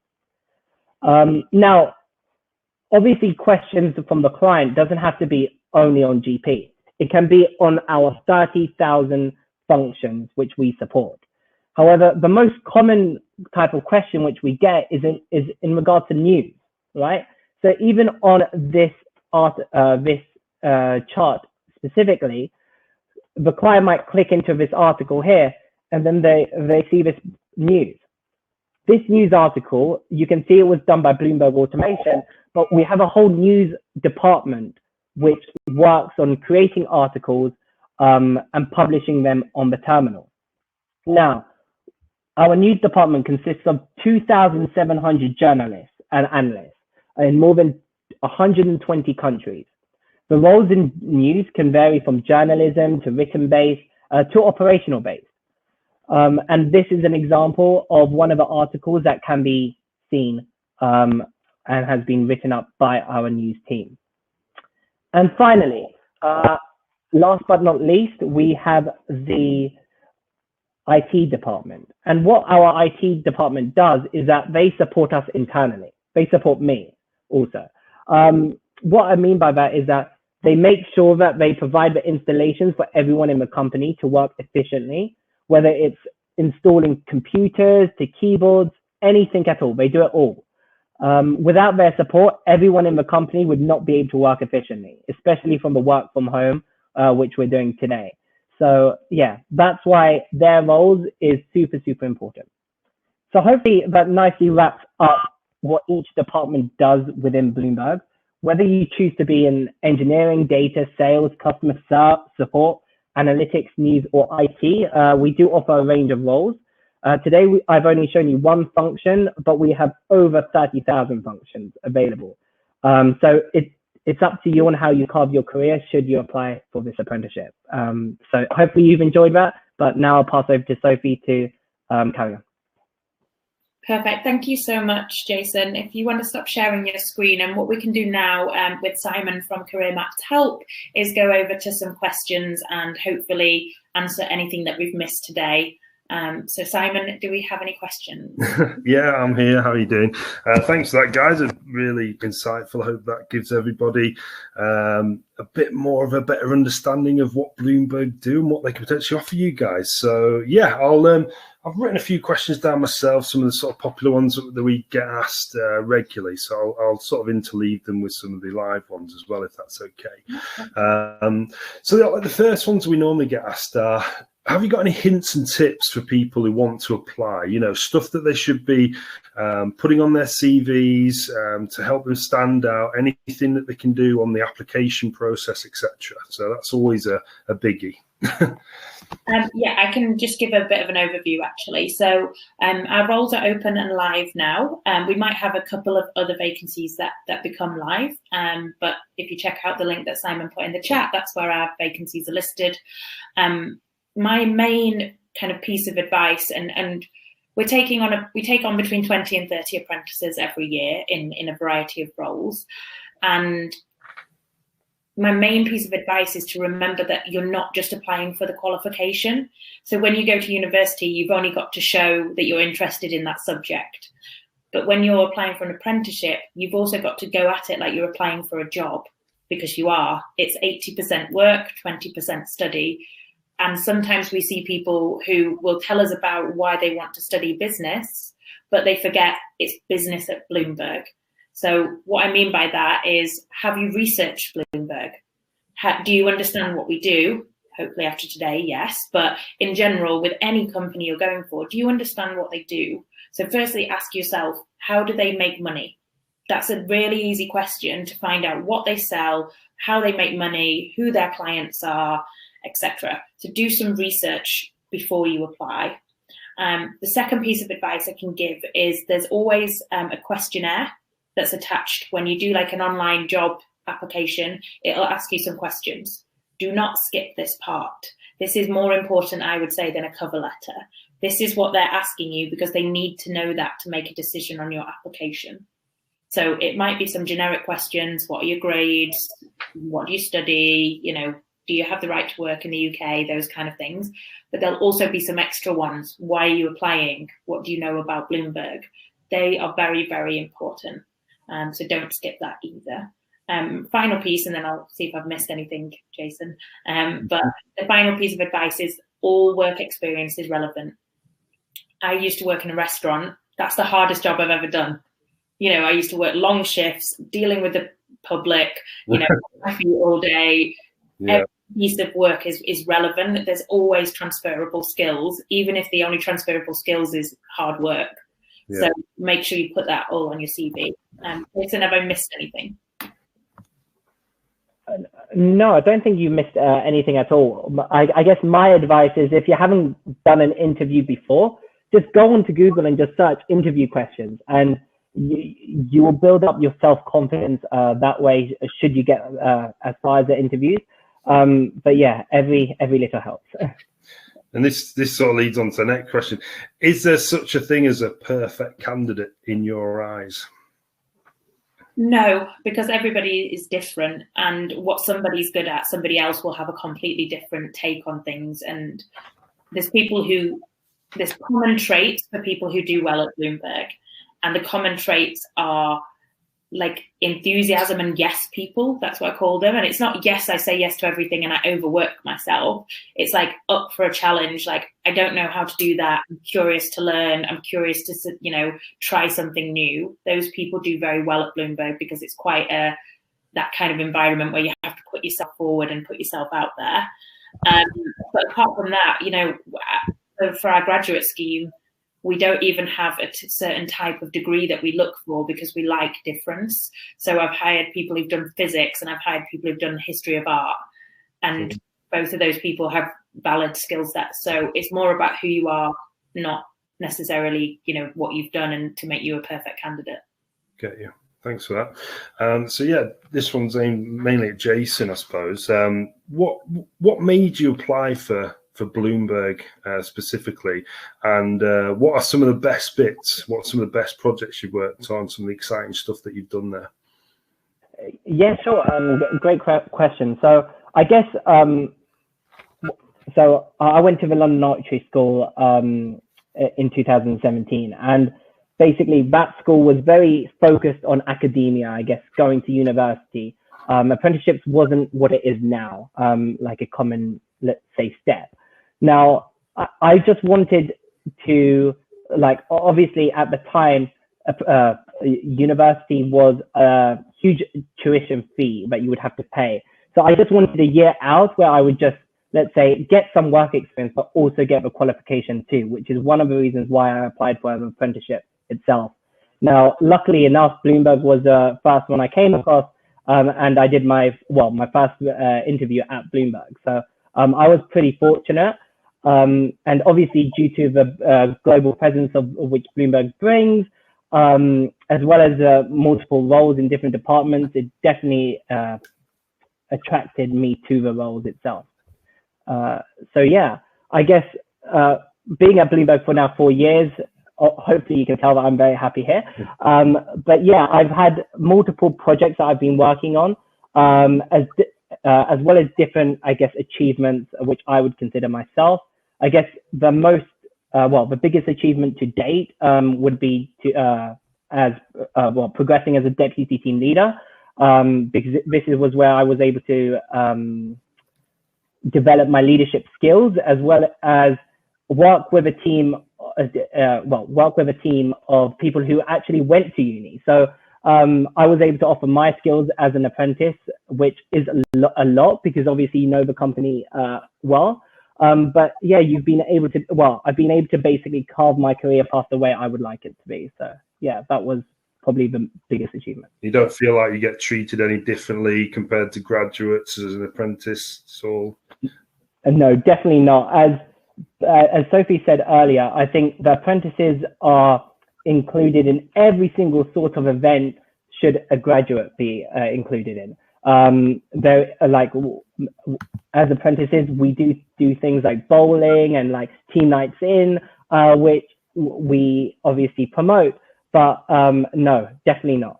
Now, obviously questions from the client doesn't have to be only on GP. It can be on our 30,000 functions which we support. However, the most common type of question which we get is in regard to news, right? So even on this chart specifically, the client might click into this article here, and then they see this news. This news article, you can see it was done by Bloomberg Automation, but we have a whole news department which works on creating articles and publishing them on the terminal. Now, our news department consists of 2,700 journalists and analysts in more than 120 countries. The roles in news can vary from journalism to written-based to operational-based. And this is an example of one of the articles that can be seen and has been written up by our news team. And finally, last but not least, we have the IT department. And what our IT department does is that they support us internally. They support me also. What I mean by that is that they make sure that they provide the installations for everyone in the company to work efficiently, whether it's installing computers to keyboards, anything at all. They do it all. Without their support, everyone in the company would not be able to work efficiently, especially from the work from home, which we're doing today. So yeah, that's why their roles is super, super important. So hopefully that nicely wraps up what each department does within Bloomberg. Whether you choose to be in engineering, data, sales, customer support, analytics, news, or IT, we do offer a range of roles. Today, I've only shown you one function, but we have over 30,000 functions available. So it's up to you on how you carve your career should you apply for this apprenticeship. So hopefully you've enjoyed that, but now I'll pass over to Sophie to carry on. Perfect. Thank you so much, Jason. If you want to stop sharing your screen, and what we can do now with Simon from Career Map to help is go over to some questions and hopefully answer anything that we've missed today. So Simon, do we have any questions? Yeah, I'm here. How are you doing? Thanks for that, guys. It's really insightful. I hope that gives everybody a bit more of a better understanding of what Bloomberg do and what they can potentially offer you guys. So yeah, I've written a few questions down myself, some of the sort of popular ones that we get asked regularly. So I'll sort of interleave them with some of the live ones as well, if that's okay. So the first ones we normally get asked are, have you got any hints and tips for people who want to apply? You know, stuff that they should be putting on their CVs to help them stand out, anything that they can do on the application process, etc. So that's always a biggie. Yeah, I can just give a bit of an overview, actually. So our roles are open and live now. We might have a couple of other vacancies that become live. But if you check out the link that Simon put in the chat, that's where our vacancies are listed. My main kind of piece of advice, and we take on between 20 and 30 apprentices every year in a variety of roles. And my main piece of advice is to remember that you're not just applying for the qualification. So when you go to university, you've only got to show that you're interested in that subject. But when you're applying for an apprenticeship, you've also got to go at it like you're applying for a job, because you are. It's 80% work, 20% study. And sometimes we see people who will tell us about why they want to study business, but they forget it's business at Bloomberg. So what I mean by that is, have you researched Bloomberg? Do you understand what we do? Hopefully after today, yes. But in general, with any company you're going for, do you understand what they do? So firstly, ask yourself, how do they make money? That's a really easy question to find out what they sell, how they make money, who their clients are, etc. So do some research before you apply. The second piece of advice I can give is there's always a questionnaire that's attached when you do like an online job application. It'll ask you some questions. Do not skip this part. This is more important, I would say, than a cover letter. This is what they're asking you because they need to know that to make a decision on your application. So it might be some generic questions. What are your grades? What do you study? You know, do you have the right to work in the UK? Those kind of things. But there'll also be some extra ones. Why are you applying? What do you know about Bloomberg? They are very, very important. So don't skip that either. Final piece, and then I'll see if I've missed anything, Jason. But the final piece of advice is all work experience is relevant. I used to work in a restaurant. That's the hardest job I've ever done. You know, I used to work long shifts, dealing with the public, you know, coffee all day. Yeah. Every piece of work is relevant. There's always transferable skills, even if the only transferable skills is hard work. Yeah. So make sure you put that all on your CV. Jason, have I missed anything? No, I don't think you missed anything at all. I guess my advice is, if you haven't done an interview before, just go onto Google and just search interview questions, and you will build up your self-confidence that way should you get as far as the interviews. But yeah, every little helps. And this sort of leads on to the next question. Is there such a thing as a perfect candidate in your eyes? No, because everybody is different, and what somebody's good at, somebody else will have a completely different take on things. And there's common traits for people who do well at Bloomberg, and the common traits are like enthusiasm and yes people. That's what I call them. And it's not yes, I say yes to everything and I overwork myself. It's like up for a challenge. Like, I don't know how to do that. I'm curious to learn. I'm curious to, you know, try something new. Those people do very well at Bloomberg because it's quite that kind of environment where you have to put yourself forward and put yourself out there. But apart from that, for our graduate scheme, we don't even have a certain type of degree that we look for because we like difference. So I've hired people who've done physics and I've hired people who've done history of art. And both of those people have valid skill sets. So it's more about who you are, not necessarily, what you've done and to make you a perfect candidate. Get you. Thanks for that. So yeah, this one's aimed mainly at Jason, I suppose. What made you apply for Bloomberg specifically, and what are some of the best bits? What are some of the best projects you've worked on? Some of the exciting stuff that you've done there? Yeah, sure. Great question. So I guess so I went to the London Archery School in 2017, and basically that school was very focused on academia. I guess going to university, apprenticeships wasn't what it is now, like a common, let's say, step. Now, I just wanted to, obviously at the time, university was a huge tuition fee that you would have to pay. So I just wanted a year out where I would just, let's say, get some work experience, but also get the qualification too, which is one of the reasons why I applied for an apprenticeship itself. Now, luckily enough, Bloomberg was the first one I came across, and I did my first interview at Bloomberg. So I was pretty fortunate. And obviously, due to the global presence of which Bloomberg brings, as well as multiple roles in different departments, it definitely attracted me to the roles itself. So yeah, I guess being at Bloomberg for now 4 years, hopefully you can tell that I'm very happy here. But yeah, I've had multiple projects that I've been working on, as well as different, I guess, achievements, which I would consider myself. I guess the biggest achievement to date would be to progressing as a deputy team leader, because this was where I was able to develop my leadership skills, as well as work with a team of people who actually went to uni. So I was able to offer my skills as an apprentice, which is a lot because obviously you know the company well. But yeah, I've been able to basically carve my career path the way I would like it to be. So yeah, that was probably the biggest achievement. You don't feel like you get treated any differently compared to graduates as an apprentice? So no, definitely not. As Sophie said earlier, I think the apprentices are included in every single sort of event should a graduate be included in. They're as apprentices, we do things like bowling and like team nights in, which we obviously promote, but no, definitely not.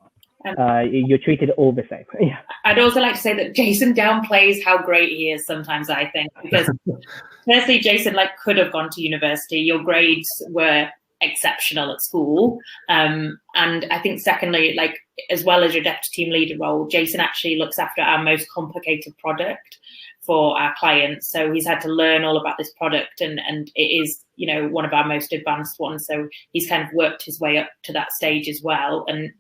You're treated all the same. Yeah. I'd also like to say that Jason downplays how great he is sometimes, I think, because firstly, Jason could have gone to university. Your grades were exceptional at school. And I think secondly, as well as your deputy team leader role, Jason actually looks after our most complicated product for our clients. So he's had to learn all about this product and it is, one of our most advanced ones. So he's kind of worked his way up to that stage as well. And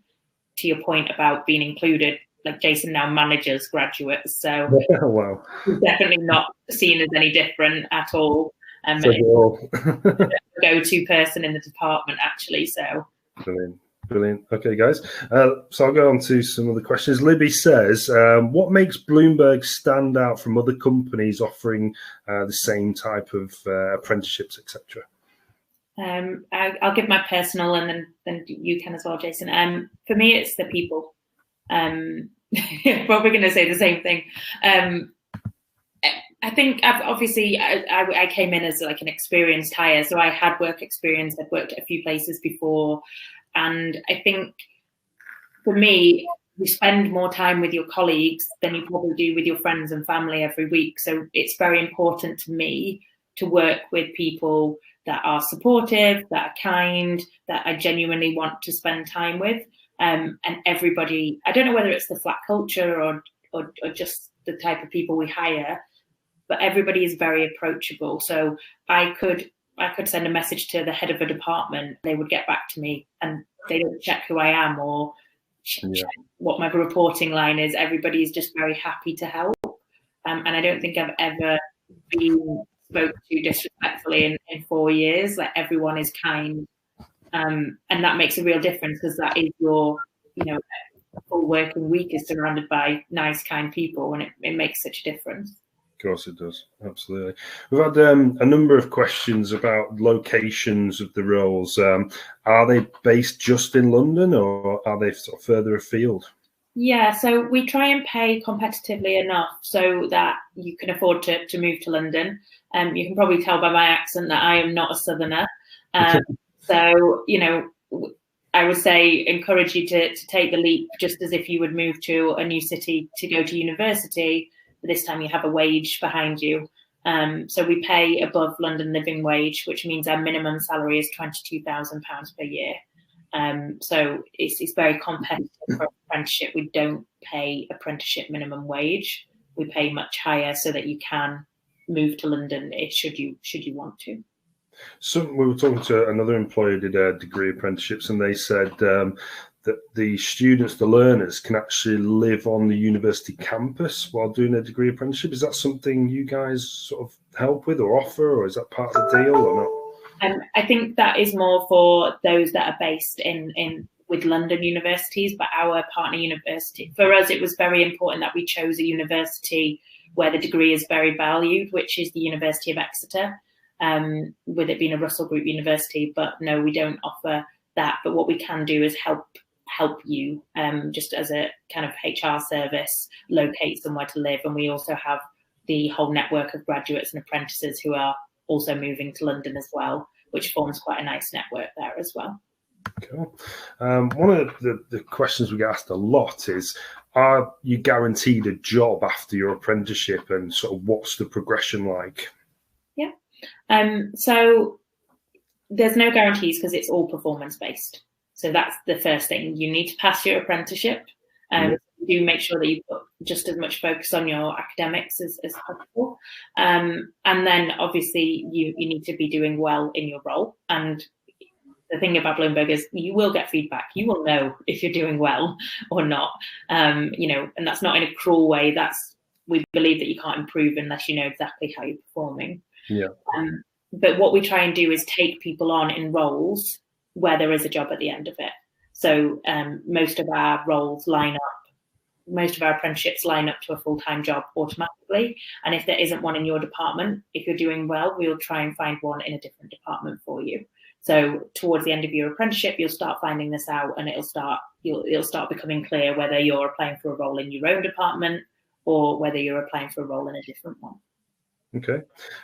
to your point about being included, Jason now manages graduates. So wow. He's definitely not seen as any different at all. The go-to person in the department, actually. So brilliant. Okay, guys. So I'll go on to some of the questions. Libby says, what makes Bloomberg stand out from other companies offering the same type of apprenticeships, etc.? I'll give my personal, and then you can as well, Jason. For me, it's the people. Probably going to say the same thing. I think I came in as an experienced hire, so I had work experience. I'd worked at a few places before, and I think for me, you spend more time with your colleagues than you probably do with your friends and family every week. So it's very important to me to work with people that are supportive, that are kind, that I genuinely want to spend time with. And everybody, I don't know whether it's the flat culture or just the type of people we hire, but everybody is very approachable. So I could send a message to the head of a department, they would get back to me, and they don't check who I am or check what my reporting line is. Everybody is just very happy to help. And I don't think I've ever been spoke to disrespectfully in 4 years. Like, everyone is kind, and that makes a real difference, because that is your, full working week is surrounded by nice, kind people, and it makes such a difference. Of course it does, absolutely. We've had a number of questions about locations of the roles. Are they based just in London, or are they sort of further afield? Yeah, so we try and pay competitively enough so that you can afford to move to London. You can probably tell by my accent that I am not a southerner. So, I would say encourage you to take the leap, just as if you would move to a new city to go to university. But this time you have a wage behind you. So we pay above London living wage, which means our minimum salary is £22,000 per year. So it's very competitive for apprenticeship. We don't pay apprenticeship minimum wage. We pay much higher so that you can move to London should you want to. So we were talking to another employer who did degree apprenticeships, and they said that the students, the learners, can actually live on the university campus while doing a degree apprenticeship. Is that something you guys sort of help with or offer, or is that part of the deal or not? I think that is more for those that are based with London universities, but our partner university, for us, it was very important that we chose a university where the degree is very valued, which is the University of Exeter, with it being a Russell Group university. But no, we don't offer that. But what we can do is help you, just as a kind of HR service, locate somewhere to live. And we also have the whole network of graduates and apprentices who are also moving to London as well, which forms quite a nice network there as well. Cool. One of the questions we get asked a lot is, are you guaranteed a job after your apprenticeship, and sort of what's the progression like? Yeah. So there's no guarantees, because it's all performance based. So that's the first thing. You need to pass your apprenticeship. Do make sure that you put just as much focus on your academics as possible. And then obviously you need to be doing well in your role. And the thing about Bloomberg is you will get feedback. You will know if you're doing well or not. And that's not in a cruel way. We believe that you can't improve unless you know exactly how you're performing. Yeah. But what we try and do is take people on in roles where there is a job at the end of it. So most of our roles most of our apprenticeships line up to a full-time job automatically. And if there isn't one in your department, if you're doing well, we'll try and find one in a different department for you. So towards the end of your apprenticeship, you'll start finding this out, and it'll start becoming clear whether you're applying for a role in your own department or whether you're applying for a role in a different one. Okay.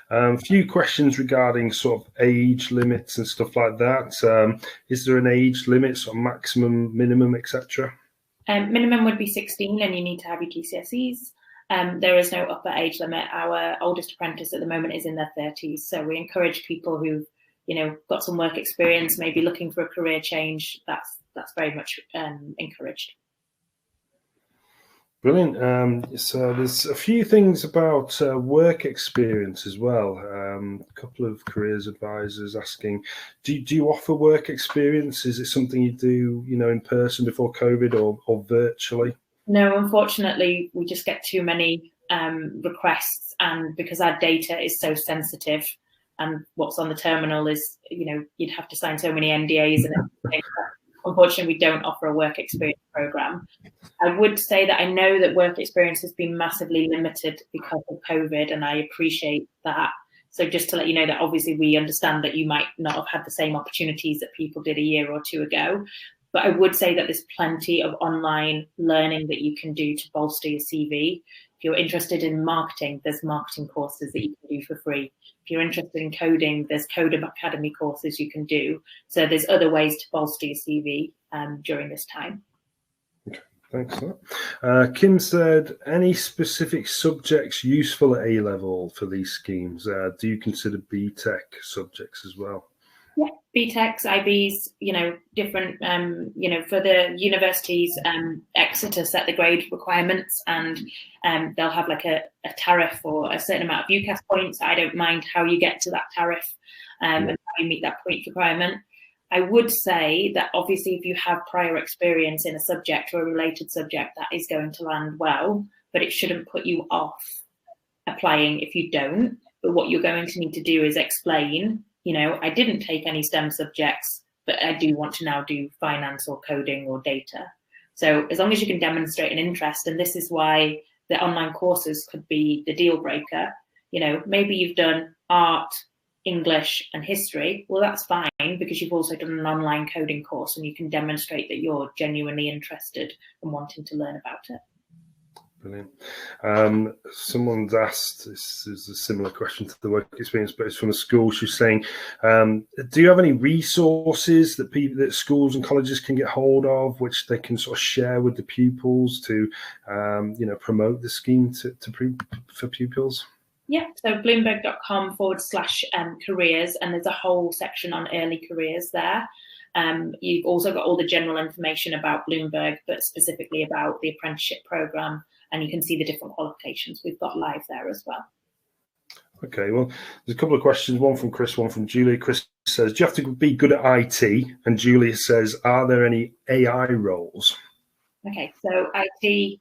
A few questions regarding sort of age limits and stuff like that. Is there an age limit, sort of maximum, minimum, etc.? Minimum would be 16, and you need to have your GCSEs. There is no upper age limit. Our oldest apprentice at the moment is in their 30s. So we encourage people who've, got some work experience, maybe looking for a career change. That's very much encouraged. Brilliant. So there's a few things about work experience as well. A couple of careers advisors asking, do you offer work experience? Is it something you do, in person before COVID or virtually? No, unfortunately, we just get too many requests, and because our data is so sensitive, and what's on the terminal is, you'd have to sign so many NDAs and everything. Unfortunately, we don't offer a work experience program. I would say that I know that work experience has been massively limited because of COVID, and I appreciate that. So just to let you know that obviously we understand that you might not have had the same opportunities that people did a year or two ago. But I would say that there's plenty of online learning that you can do to bolster your CV. If you're interested in marketing, there's marketing courses that you can do for free. If you're interested in coding, there's Coding Academy courses you can do. So there's other ways to bolster your CV during this time. Okay, thanks for that. Kim said, any specific subjects useful at A-level for these schemes? Do you consider BTEC subjects as well? Yeah, BTECs, IBs, different, for the universities, Exeter set the grade requirements, and they'll have like a tariff or a certain amount of UCAS points. I don't mind how you get to that tariff and how you meet that point requirement. I would say that obviously if you have prior experience in a subject or a related subject, that is going to land well, but it shouldn't put you off applying if you don't. But what you're going to need to do is explain, I didn't take any STEM subjects, but I do want to now do finance or coding or data. So as long as you can demonstrate an interest, and this is why the online courses could be the deal breaker. Maybe you've done art, English and history. Well, that's fine, because you've also done an online coding course and you can demonstrate that you're genuinely interested and wanting to learn about it. Brilliant. Someone's asked, this is a similar question to the work experience, but it's from a school. She's saying, do you have any resources that schools and colleges can get hold of, which they can sort of share with the pupils to, promote the scheme for pupils? Yeah, so bloomberg.com/careers, and there's a whole section on early careers there. You've also got all the general information about Bloomberg, but specifically about the apprenticeship program, and you can see the different qualifications we've got live there as well. Okay, well, there's a couple of questions, one from Chris, one from Julie. Chris says, do you have to be good at IT? And Julia says, are there any AI roles? Okay, so IT,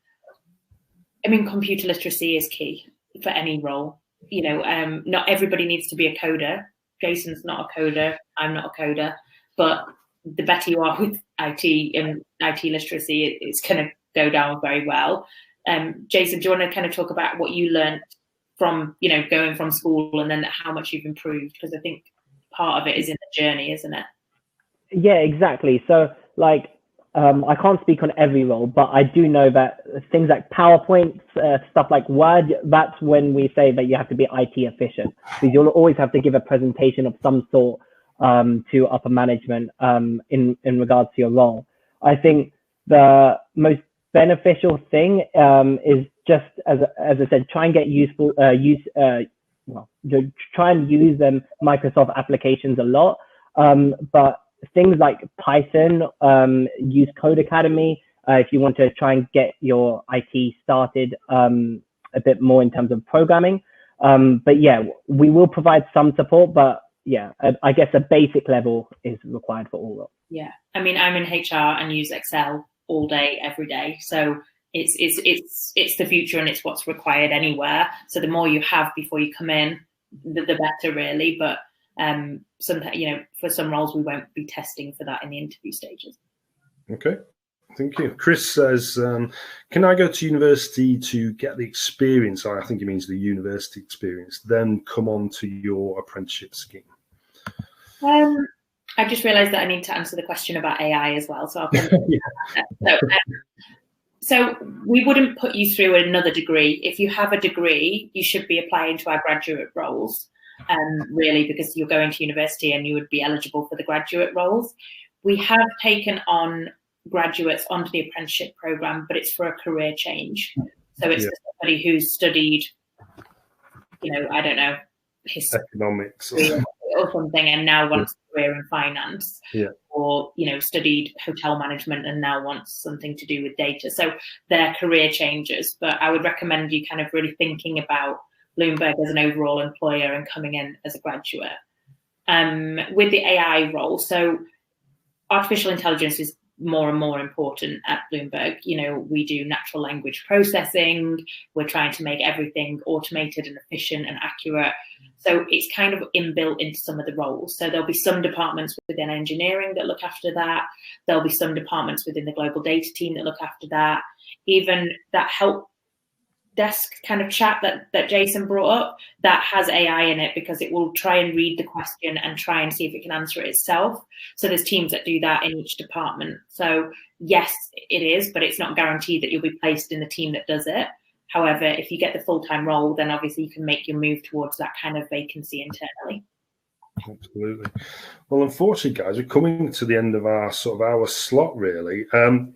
computer literacy is key for any role. Not everybody needs to be a coder. Jason's not a coder, I'm not a coder, but the better you are with IT and IT literacy, it's going to go down very well. Jason, do you want to kind of talk about what you learned from, going from school, and then how much you've improved? Because I think part of it is in the journey, isn't it? Yeah, exactly. So I can't speak on every role, but I do know that things like PowerPoint, stuff like Word, that's when we say that you have to be IT efficient, because you'll always have to give a presentation of some sort to upper management in regards to your role. I think the most beneficial thing is just, as I said, try and get try and use Microsoft applications a lot, but things like Python, use Code Academy if you want to try and get your IT started a bit more in terms of programming. But yeah, we will provide some support, but yeah, I guess a basic level is required for all roles. Yeah, I'm in HR and use Excel all day, every day. So it's the future, and it's what's required anywhere. So the more you have before you come in, the better, really. But sometimes, for some roles, we won't be testing for that in the interview stages. Okay, thank you. Chris says, can I go to university to get the experience? I think he means the university experience, then come on to your apprenticeship scheme. I just realised that I need to answer the question about AI as well. So So we wouldn't put you through another degree. If you have a degree, you should be applying to our graduate roles, really, because you're going to university and you would be eligible for the graduate roles. We have taken on graduates onto the apprenticeship program, but it's for a career change. So it's somebody who's studied, I don't know, history, economics or something, and now wants a career in finance, or studied hotel management and now wants something to do with data. So they're career changes, but I would recommend you kind of really thinking about Bloomberg as an overall employer and coming in as a graduate. With the AI role, so artificial intelligence is more and more important at Bloomberg. We do natural language processing. We're trying to make everything automated and efficient and accurate. So it's kind of inbuilt into some of the roles. So there'll be some departments within engineering that look after that. There'll be some departments within the global data team that look after that. Even that help desk kind of chat that Jason brought up, that has AI in it, because it will try and read the question and try and see if it can answer it itself. So there's teams that do that in each department. So yes, it is, but it's not guaranteed that you'll be placed in the team that does it. However, if you get the full-time role, then obviously you can make your move towards that kind of vacancy internally. Absolutely. Well, unfortunately, guys, we're coming to the end of our sort of hour slot, really.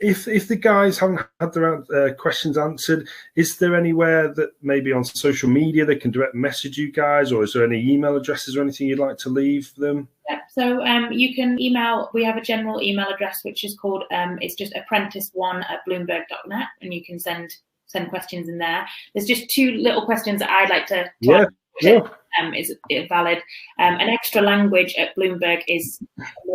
If the guys haven't had their questions answered, is there anywhere that maybe on social media they can direct message you guys, or is there any email addresses or anything you'd like to leave for them? Yeah, so you can email. We have a general email address, which is called, it's just apprentice1@bloomberg.net, and you can send questions in there. There's just two little questions that I'd like to is valid. An extra language at Bloomberg is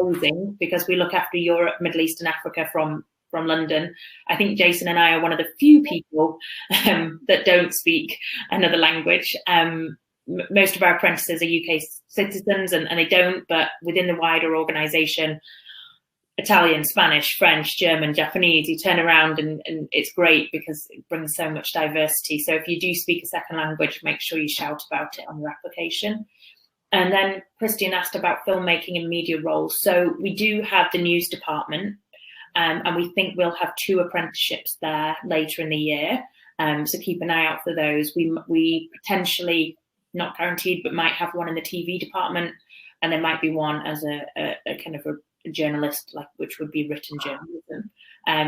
amazing, because we look after Europe, Middle East and Africa from from London. I think Jason and I are one of the few people that don't speak another language. Most of our apprentices are UK citizens and they don't, but within the wider organisation, Italian, Spanish, French, German, Japanese, you turn around and it's great because it brings so much diversity. So if you do speak a second language, make sure you shout about it on your application. And then Christian asked about filmmaking and media roles. So we do have the news department, and we think we'll have 2 apprenticeships there later in the year. So keep an eye out for those. We potentially, not guaranteed, but might have one in the TV department, and there might be one as a kind of a journalist, like which would be written journalism.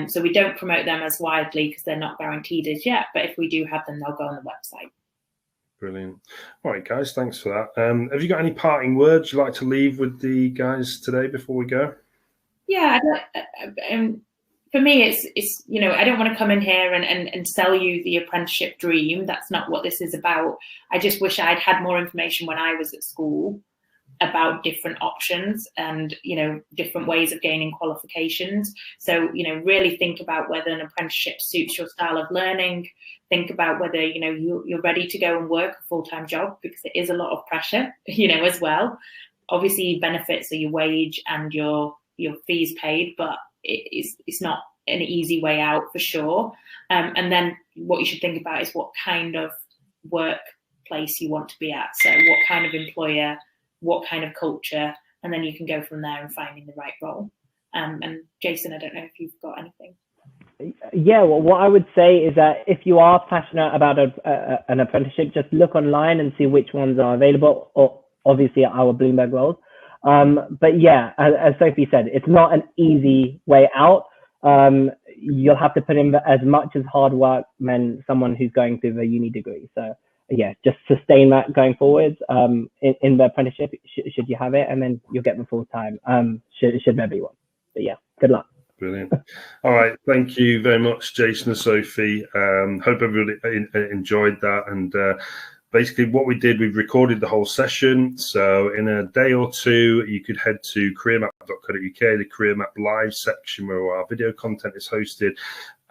So we don't promote them as widely because they're not guaranteed as yet, but if we do have them, they'll go on the website. Brilliant. All right, guys, thanks for that. Have you got any parting words you'd like to leave with the guys today before we go? Yeah, for me, it's you know, I don't want to come in here and sell you the apprenticeship dream. That's not what this is about. I just wish I'd had more information when I was at school about different options and, you know, different ways of gaining qualifications. So, you know, really think about whether an apprenticeship suits your style of learning. Think about whether, you know, you're ready to go and work a full-time job, because it is a lot of pressure, you know, as well. Obviously, benefits are your wage and your fees paid, but it's not an easy way out for sure. And then what you should think about is what kind of workplace you want to be at. So what kind of employer, what kind of culture, and then you can go from there and finding the right role. And Jason, I don't know if you've got anything. Yeah, well, what I would say is that if you are passionate about an apprenticeship, just look online and see which ones are available, or obviously our Bloomberg roles. But yeah, as Sophie said, it's not an easy way out. You'll have to put in as much as hard work than someone who's going through the uni degree. So yeah, just sustain that going forwards in the apprenticeship, should you have it, and then you'll get the full time, should there be one. But yeah, good luck. Brilliant. All right, thank you very much, Jason and Sophie. Hope everybody enjoyed that. And basically what we did, we've recorded the whole session. So in a day or two, you could head to careermap.co.uk, the Career Map Live section where our video content is hosted.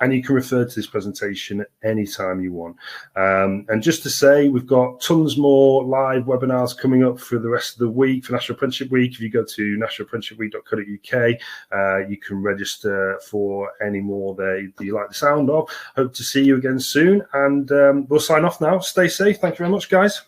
And you can refer to this presentation at any time you want. And just to say, we've got tons more live webinars coming up for the rest of the week for National Apprenticeship Week. If you go to nationalapprenticeshipweek.co.uk, you can register for any more that you like the sound of. Hope to see you again soon. And we'll sign off now. Stay safe. Thank you very much, guys.